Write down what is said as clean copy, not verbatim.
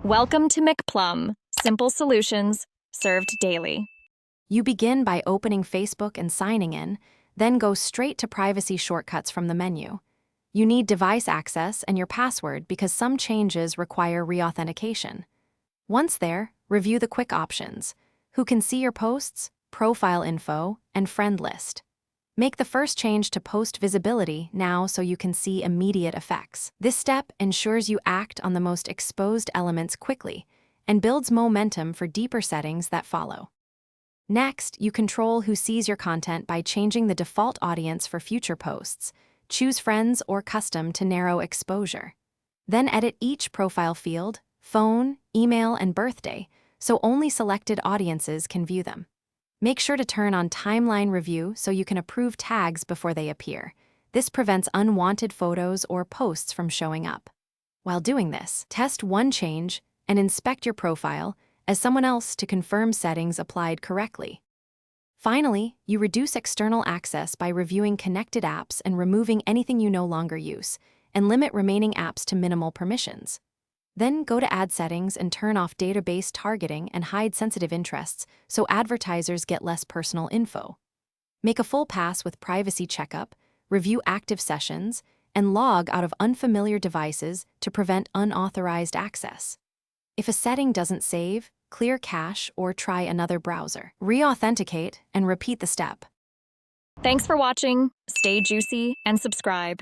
Welcome to McPlum, simple solutions served daily. You begin by opening Facebook and signing in, then go straight to privacy shortcuts from the menu. You need device access and your password because some changes require reauthentication. Once there, review the quick options: who can see your posts, profile info, and friend list. Make the first change to post visibility now so you can see immediate effects. This step ensures you act on the most exposed elements quickly and builds momentum for deeper settings that follow. Next, you control who sees your content by changing the default audience for future posts. Choose friends or custom to narrow exposure. Then edit each profile field, phone, email, and birthday, so only selected audiences can view them. Make sure to turn on timeline review so you can approve tags before they appear. This prevents unwanted photos or posts from showing up. While doing this, test one change and inspect your profile as someone else to confirm settings applied correctly. Finally, you reduce external access by reviewing connected apps and removing anything you no longer use, and limit remaining apps to minimal permissions. Then go to ad settings and turn off database targeting and hide sensitive interests so advertisers get less personal info. Make a full pass with privacy checkup, review active sessions, and log out of unfamiliar devices to prevent unauthorized access. If a setting doesn't save, clear cache or try another browser. Re-authenticate and repeat the step. Thanks for watching. Stay juicy and subscribe.